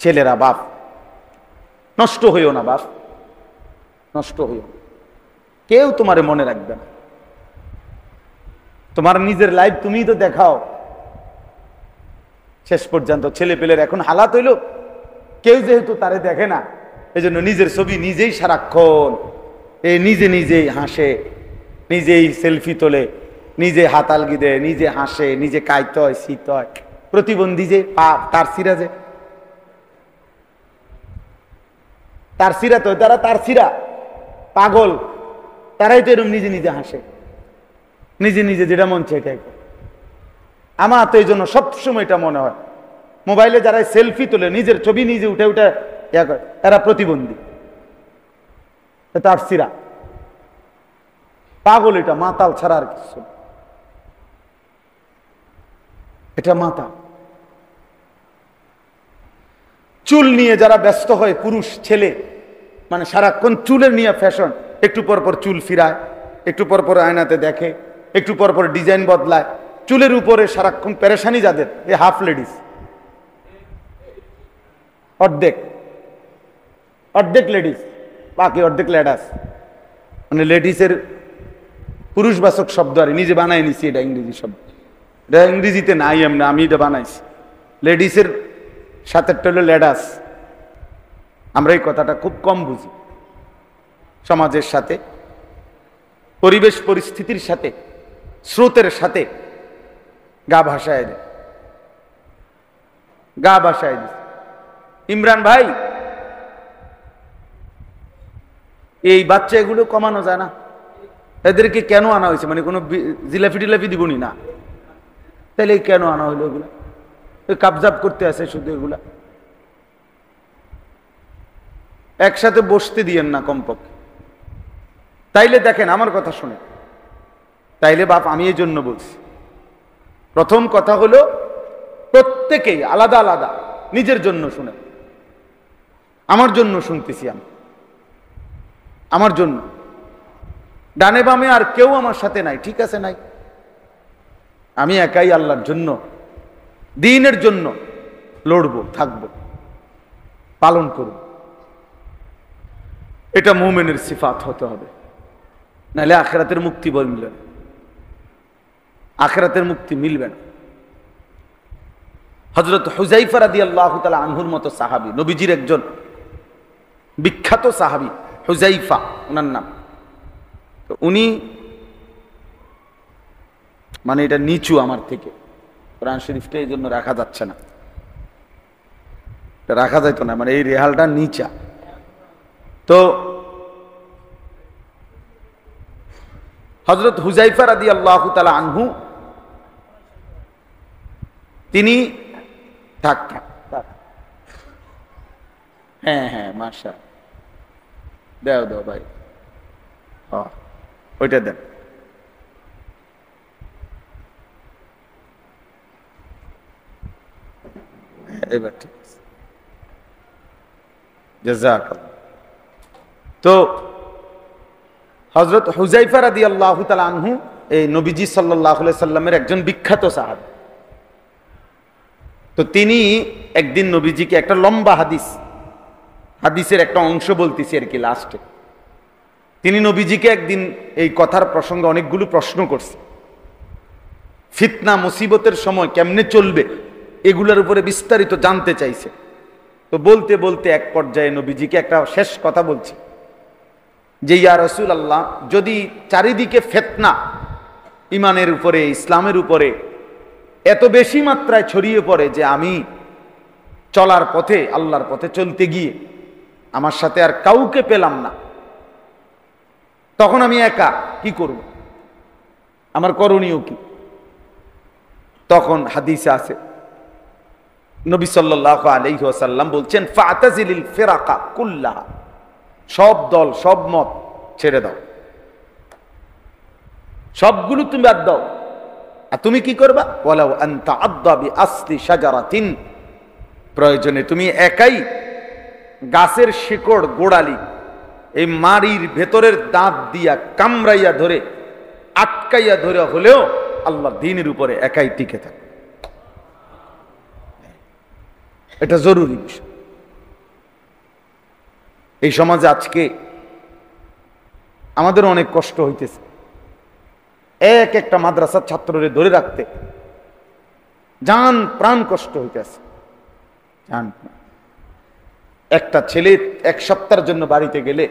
ছেলেরা বাপ, নষ্ট হইও না বাপ, নষ্ট হইও না। কেউ তোমারে মনে রাখবে না। তোমার নিজের লাইফ তুমিই তো দেখাও। শেষ পর্যন্ত ছেলে পেলের এখন হালাত হইল, কেউ যেহেতু তারে দেখে না, এই জন্য নিজের ছবি নিজেই সারাক্ষণ নিজে নিজেই হাসে, নিজেই সেলফি তোলে, নিজে হাত আলগি দেয়, নিজে হাসে, নিজে কাইত হয়, শীত হয়। প্রতিবন্ধী যে তার সিরা, যে তার সিরা, তো তারা তার সিরা পাগল, তারাই তো এরকম নিজে নিজে হাসে, নিজে নিজে যেটা মন চায় এটাই। আমার তো এই জন্য সবসময় এটা মনে হয়, মোবাইলে যারা সেলফি তোলে, নিজের ছবি নিজে উঠে উঠে এরা প্রতিবন্ধী, তার সিরা পাগল, এটা মাতাল ছাড়া আর কিছু, এটা মাতা। চুল নিয়ে যারা ব্যস্ত হয়, পুরুষ ছেলে, মানে সারাক্ষণ চুলের নিয়ে ফ্যাশন, একটু পর পর চুল ফিরায়, একটু পর পর আয়নাতে দেখে, একটু পর পর ডিজাইন বদলায়, চুলের উপরে সারাক্ষণ পেরেশানি যাদের, এই হাফ লেডিস, অর্ধেক অর্ধেক লেডিস, বাকি অর্ধেক লেডাস। মানে লেডিসের পুরুষবাচক শব্দ আর নিজে বানাই নিছি, এটা ইংরেজি শব্দ, এটা ইংরেজিতে নাই, এমনি আমি এটা বানাইছি। লেডিসের সাথে হলো লেডাস। আমরা এই কথাটা খুব কম বুঝি, সমাজের সাথে, পরিবেশ পরিস্থিতির সাথে, স্রোতের সাথে গা ভাসায় দেয়, গা ভাসায় দিচ্ছে। ইমরান ভাই, এই বাচ্চা এগুলো কমানো যায় না? এদেরকে কেন আনা হয়েছে? মানে কোনো জিলাপি টিলাপি দিবনি না, তাহলে কেন আনা হইলো এগুলা? কাবজাব করতে আছে শুধু এগুলা। একসাথে বসতে দিয়েন না কমপক্ষে। তাইলে দেখেন, আমার কথা শুনে, তাইলে বাপ, আমি এই জন্য বলছি, প্রথম কথা হলো প্রত্যেকেই আলাদা আলাদা নিজের জন্য শুনে। আমার জন্য শুনতেছি আমি, আমার জন্য। ডানে বামে আর কেউ আমার সাথে নাই, ঠিক আছে, নাই, আমি একাই আল্লাহর জন্য, দ্বীনের জন্য লড়বো, থাকবো, পালন করব। এটা মুমিনের সিফাত হতে হবে, নাহলে আখিরাতের মুক্তি মিলবে না, আখিরাতের মুক্তি মিলবে না। হযরত হুযায়ফা রাদিয়াল্লাহু তাআলা আনহুর মতো সাহাবী, নবীজির একজন বিখ্যাত সাহাবী হুযায়ফা ওনার নাম। তো উনি, মানে এটা নিচু আমার থেকে, কোরআন শরীফটা এই জন্য রাখা যাচ্ছে না, রাখা যাইতো না, মানে এই রেহালটা নিচা। তো হযরত হুযায়ফা রাদিয়াল্লাহু তাআলা আনহু, তিনি থাক, হ্যাঁ হ্যাঁ, মাশা, দাও দাও ভাই, ওইটা দেন। এবার ঠিক আছে, জাযাকাল্লাহ। তো হযরত হুযায়ফা রাদিয়াল্লাহু তাআলা আনহু এই নবীজি সাল্লাল্লাহু আলাইহি সাল্লামের একজন বিখ্যাত সাহাবী। তো তিনি একদিন নবীজিকে একটা লম্বা হাদিসের একটা অংশ বলতেছি আর কি লাস্টে, তিনি নবীজিকে একদিন এই কথার প্রসঙ্গে অনেকগুলো প্রশ্ন করছে, ফিতনা মুসিবতের সময় কেমনে চলবে এগুলোর উপরে বিস্তারিত জানতে চাইছে। তো বলতে বলতে এক পর্যায়ে নবীজিকে একটা শেষ কথা বলছে যে, ইয়া রাসূলুল্লাহ, যদি চারিদিকে ফিতনা ইমানের উপরে, ইসলামের উপরে এত বেশি মাত্রায় ছড়িয়ে পড়ে যে আমি চলার পথে, আল্লাহর পথে চলতে গিয়ে আমার সাথে আর কাউকে পেলাম না, তখন আমি একা কি করব, আমার করণীয় কি? তখন হাদিসে আছে, নবী সাল্লাল্লাহু আলাইহি ওয়াসাল্লাম বলছেন, ফাতাজিলিল ফিরাকা কুল্লাহা, সব দল, সব মত ছেড়ে দাও, সবগুলো তুমি বাদ দাও। আর তুমি কি করবা? ওয়ালাউ আনতা আদদা বিআসলি শাজারাতিন, প্রয়োজনে তুমি একাই গাছের শিকড় গোড়ালি, এই মারির ভেতরের দাঁত দিয়া কামড়াইয়া ধরে, আটকাইয়া ধরে হলেও আল্লাহ দ্বীনের উপরে একাই টিকে থাকে। এটা জরুরি বিষয়। এই সমাজে আজকে আমাদের অনেক কষ্ট হইতেছে, এক একটা মাদ্রাসার ছাত্ররে ধরে রাখতে জান প্রাণ কষ্ট হইতেছে। জান একটা ছেলে এক সপ্তাহের জন্য বাড়িতে গেলে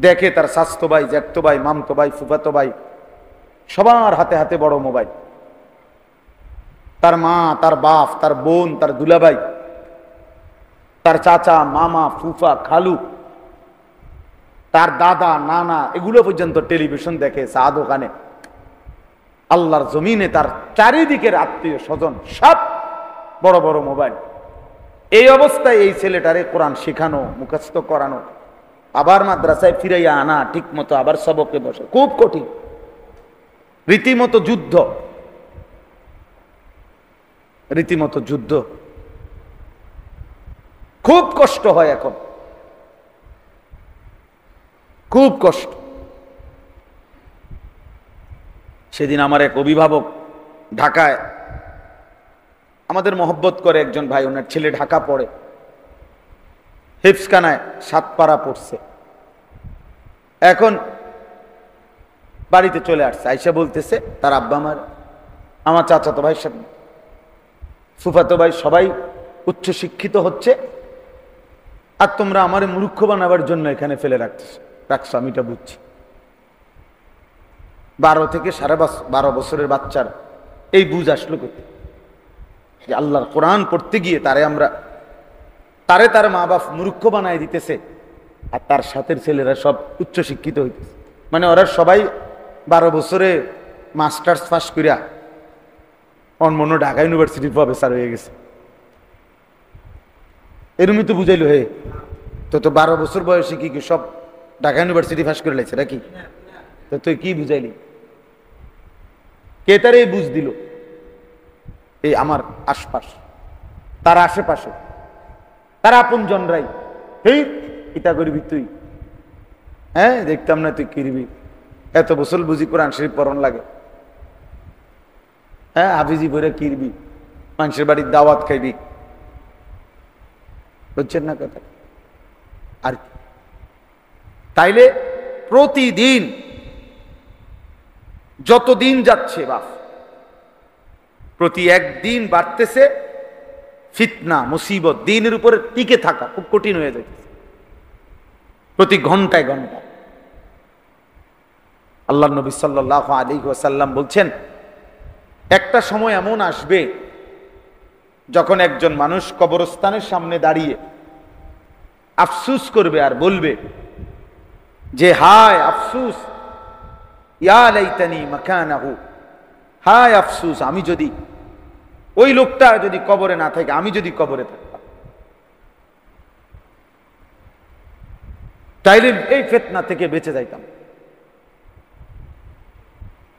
দেখে তার স্বাস্থ্য ভাই, জ্যাঠতো ভাই, মামতো ভাই, ফুফাতো ভাই সবার হাতে হাতে বড় মোবাইল। তার মা, তার বাপ, তার বোন, তার দুলাভাই, তার চাচা, মামা, ফুফা, খালু, তার দাদা, নানা, এগুলো পর্যন্ত টেলিভিশন দেখে, চা দোকানে, আল্লাহর জমিনে তার চারিদিকের আত্মীয় স্বজন সব বড় বড় মোবাইল। এই অবস্থায় এই ছেলেটারে কোরআন শেখানো, মুখস্থ করানো, আবার মাদ্রাসায় ফিরাইয়া আনা ঠিক মতো আবার সবকে বসে, খুব কঠিন, রীতিমতো যুদ্ধ, রীতিমতো যুদ্ধ। খুব কষ্ট হয় এখন, খুব কষ্ট। সেদিন আমার এক অভিভাবক ঢাকায়, আমাদের মহব্বত করে একজন ভাই, ওনার ছেলে ঢাকা পড়ে, হিফজখানায় 7 পারা পড়ছে, এখন বাড়িতে চলে আসছে, আইসা বলতেছে তার আব্বা আমার চাচাতো ভাই, সব ফুফাতো ভাই সবাই উচ্চ শিক্ষিত হচ্ছে, আর তোমরা আমার মূর্খ বানাবার জন্য এখানে ফেলে রাখছো। আমি এটা বুঝছি। 12 থেকে 12.5 বছরের বাচ্চার এই বুঝ আসলো কোথায় যে আল্লাহর কোরআন পড়তে গিয়ে তার মা বাপ মূর্খ বানায় দিতেছে, আর তার সাথের ছেলেরা সব উচ্চ শিক্ষিত হইতেছে। মানে ওরা সবাই 12 বছরে মাস্টার্স পাস করিয়া অন্য ঢাকা ইউনিভার্সিটির প্রফেসর হয়ে গেছে। এরমই তো বুঝাইলো, হে তো 12 বছর বয়সে কি সব ঢাকা ইউনিভার্সিটি পাস করে লাইছে নাকি? তো তুই কি বুঝাইলি? কে তার এই বুঝ দিল? এই আমার আশপাশ, তার আশেপাশে, তার আপন জনরাই, এই ইতা করবি তুই, হ্যাঁ দেখতাম না তুই কিরবি, এত বছর বুঝি কোরআন শরীফ পড়ন লাগে, হ্যাঁ হাফিজি পড়ে কিরবি, মানুষের বাড়ির দাওয়াত খাইবি, বুঝছেন না কথা? আর তাইলে প্রতিদিন যত দিন যাচ্ছে বাপ, প্রতি একদিন বাড়তেছে ফিতনা, মুসিবত, দিনের উপরে টিকে থাকা খুব কঠিন হয়ে যাচ্ছে প্রতি ঘন্টায় ঘন্টা। আল্লাহ নবী সাল্লাল্লাহু আলাইহি ওয়াসাল্লাম বলছেন, একটা সময় এমন আসবে যখন একজন মানুষ কবরস্থানের সামনে দাঁড়িয়ে আফসুস করবে আর বলবে যে হায় আফসুস, ইয়া লাইতানি মাকানাহু, হায় আফসুস, আমি যদি ওই লোকটা যদি কবরে না থাকে, আমি যদি কবরে থাকতাম, তাইলে এই ফিতনা থেকে বেঁচে যাইতাম।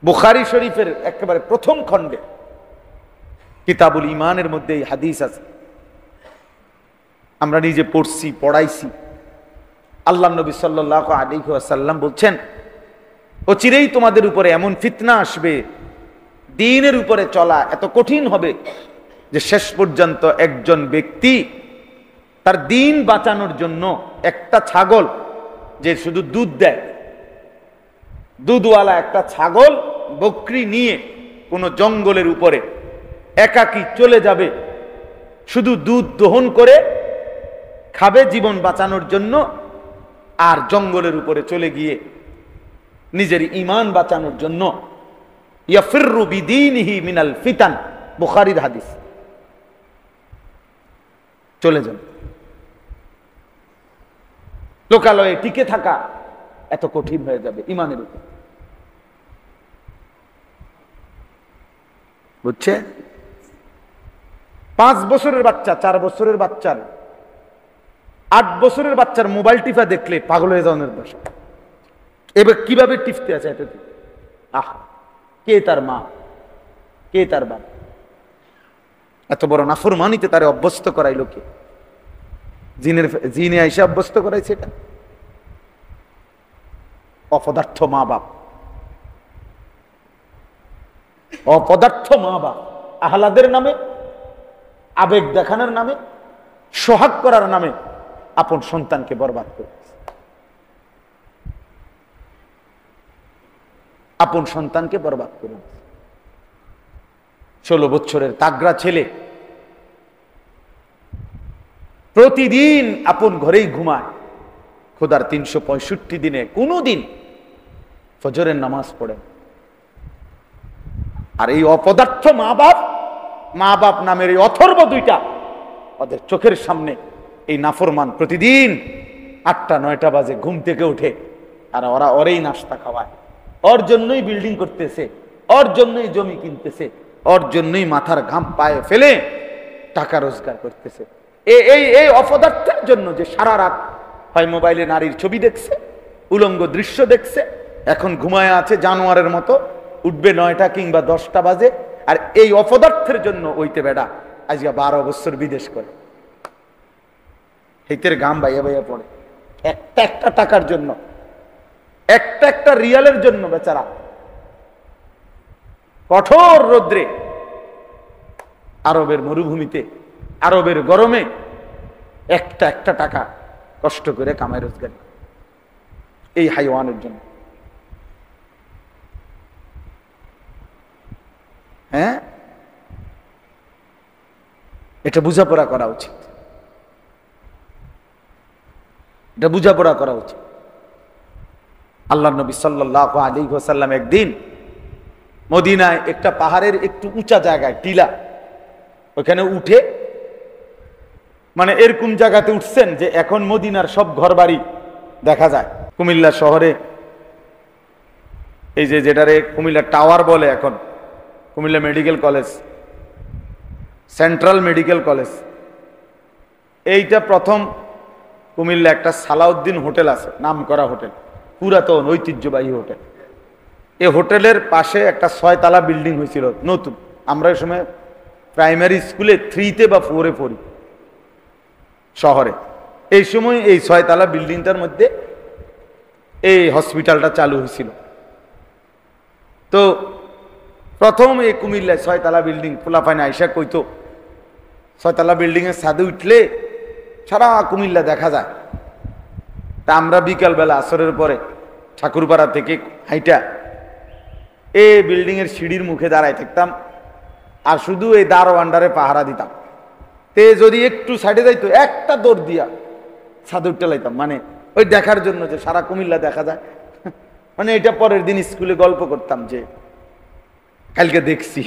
বুখারী শরীফের একেবারে প্রথম খণ্ডে কিতাবুল ঈমানের মধ্যে এই হাদিস আছে, আমরা নিজে পড়ছি, পড়াইছি। আল্লাহ নবী সাল্লাল্লাহু আলাইহি ওয়াসাল্লাম বলছেন, অচিরেই তোমাদের উপরে এমন ফিতনা আসবে, দ্বীনের উপরে চলা এত কঠিন হবে যে শেষ পর্যন্ত একজন ব্যক্তি তার দ্বীন বাঁচানোর জন্য একটা ছাগল, যে শুধু দুধ দেয়, দুধওয়ালা একটা ছাগল বকরি নিয়ে কোন জঙ্গলের উপরে একাকী চলে যাবে, শুধু দুধ দহন করে খাবে জীবন বাঁচানোর জন্য, আর জঙ্গলের উপরে চলে গিয়ে নিজের ঈমান বাঁচানোর জন্য ইয়াফিরু বিদীনিহি মিনাল ফিতান, বুখারীর হাদিস, চলে যাবে। লোকালয়ে টিকে থাকা এত কঠিন হয়ে যাবে ঈমানের উপর, বুঝছে? 5 বছরের বাচ্চা, 4 বছরের বাচ্চার, 8 বছরের বাচ্চার মোবাইল টিপা দেখলে পাগল হয়ে যাওয়ার দশা। এবার কিভাবে টিপতে আছে এত, আহ কে তার মা, কে তার বাপ? এত বড় নাফরমানিতে তারে অভ্যস্ত করাইলো কে? জিনে আইসা অভ্যস্ত করাইছে এটা? অপদার্থ মা বাপ, অপদার্থ মা বাপ, আহ্লাদের নামে, আবেগ দেখানোর নামে, সোহাগ করার নামে আপন সন্তানকে বরবাদ করে দিছে, আপন সন্তানকে বরবাদ করে দিছে। 16 বছরের তাগড়া ছেলে প্রতিদিন আপন ঘরেই ঘুমায়, খোদার 365 দিনে কোনো দিন ফজরের নামাজ পড়ে। আর এই অপদার্থ মা বাপ নামের এই অথর্ব দুইটা ওদের চোখের সামনে এই নাফরমান প্রতিদিন 8টা-9টা বাজে ঘুম থেকে উঠে, আর ওরা ওরেই নাস্তা খাওয়ায়, ওর জন্যই বিল্ডিং করতেছে, ওর জন্যই জমি কিনতেছে, ওর জন্যই মাথার ঘাম পায়ে ফেলে টাকা রোজগার করতেছে। এই অপদার্থের জন্য যে সারা রাত হয় মোবাইলে নারীর ছবি দেখছে, উলঙ্গ দৃশ্য দেখছে, এখন ঘুমায় আছে জানোয়ারের মতো, উঠবে 9টা কিংবা 10টা বাজে। আর এই অপদার্থের জন্য ওইতে বেড়া আজকে 12 বছর বিদেশ করে, হেতের গাম বাইয়া বাইয়া পড়ে একটা টাকার জন্য, একটা রিয়ালের জন্য বেচারা কঠোর রৌদ্রে, আরবের মরুভূমিতে, আরবের গরমে একটা টাকা কষ্ট করে কামায় রোজগার, এই হাইওয়ানের জন্য। হ্যাঁ, এটা বুঝাপড়া করা উচিত, এটা বুঝাপড়া করা উচিত। আল্লাহ নবী সাল্লাল্লাহু আলাইহি ওয়াসাল্লাম একদিন মদিনায় একটা পাহাড়ের একটু উঁচা জায়গায়, টিলা, ওখানে উঠে, মানে এরকম জায়গাতে উঠছেন যে এখন মদিনার সব ঘরবাড়ি দেখা যায়। কুমিল্লা শহরে এই যেটারে কুমিল্লা টাওয়ার বলে, এখন Comilla medical college, central medical college, এইটা প্রথম কুমিল্লা একটা সালাউদ্দিন হোটেল আছে, নাম করা হোটেল, পুরাতন ঐতিহ্যবাহী হোটেল। এই হোটেলের পাশে একটা 6 তলা বিল্ডিং হয়েছিল নতুন, আমরা এই সময় প্রাইমারি স্কুলে 3-তে বা 4-এ পড়ি শহরে। এই সময় এই 6 তলা বিল্ডিংটার মধ্যে এই হসপিটালটা চালু হয়েছিল। তো প্রথম এই কুমিল্লায় 6 তলা বিল্ডিং, পোলাপাইন আইসা কইতো 6 তলা বিল্ডিং এর ছাদে উঠলে সারা কুমিল্লা দেখা যায়। তা আমরা বিকালবেলা আসরের পরে ঠাকুরপাড়া থেকে হাইটা এই বিল্ডিং এর সিঁড়ির মুখে দাঁড়ায় থাকতাম, আর শুধু এই দারোয়ানডারে পাহারা দিতাম। তে যদি একটু সাইডে যাইতো একটা দৌড় দিয়া ছাদে উঠতে লাইতাম, মানে ওই দেখার জন্য যে সারা কুমিল্লা দেখা যায়। মানে এটা পরের দিন স্কুলে গল্প করতাম যে কালকে দেখছি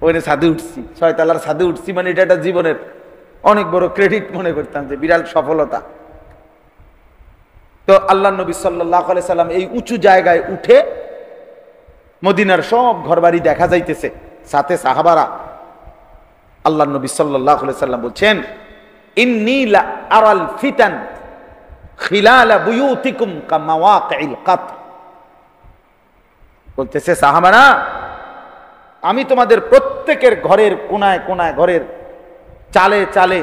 ওখানে ছাদে উঠছি, 6 তলার ছাদে উঠছি, মানে এটা একটা জীবনের অনেক বড় ক্রেডিট মনে করতাম, যে বিরাট সফলতা। তো আল্লাহ নবী সাল্লাল্লাহু আলাইহি সাল্লাম এই উঁচু জায়গায় উঠে মদিনার সব ঘরবাড়ি দেখা যাইতেছে, সাথে সাহাবারা। আল্লাহ নবী সাল্লাল্লাহু আলাইহি সাল্লাম বলছেন, ইন্নী লা আরাল ফিতান খিলালা বুয়ুতিকুম কামাওয়াকিল কাতর। বলতেছে সাহাবারা, আমি তোমাদের প্রত্যেকের ঘরের কোনায় কোনায়, ঘরের চালে চালে,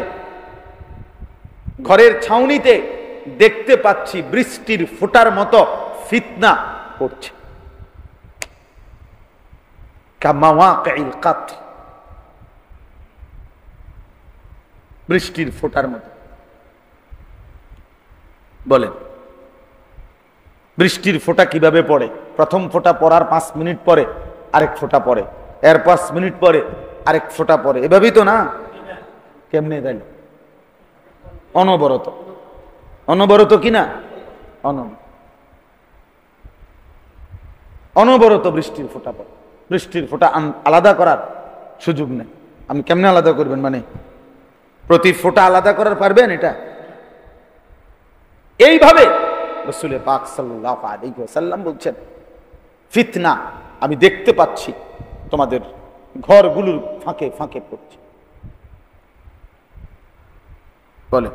ঘরের ছাউনিতে দেখতে পাচ্ছি বৃষ্টির ফোঁটার মতো ফিতনা পড়ছে। কামাওয়াকিল কাতর, বৃষ্টির ফোঁটার মতো। বলেন বৃষ্টির ফোঁটা কিভাবে পড়ে? প্রথম ফোঁটা পড়ার 5 মিনিট পরে আরেক ফোঁটা পড়ে, এর 5 মিনিট পরে আরেক ফোঁটা পড়ে, এভাবেই তো না? কেমনে তাই? অনবরত, অনবরত কিনা? অনবরত বৃষ্টির ফোঁটা পড়ে। বৃষ্টির ফোঁটা আলাদা করার সুযোগ নেই। আপনি কেমনে আলাদা করবেন? মানে প্রতি ফোঁটা আলাদা করার পারবেন? এটা এইভাবে রাসূল পাক সাল্লাল্লাহু আলাইহি ওয়াসাল্লাম বলছেন, ফিতনা আমি দেখতে পাচ্ছি তোমাদের ঘরগুলোর ফাঁকে ফাঁকে পড়ছে। বলেন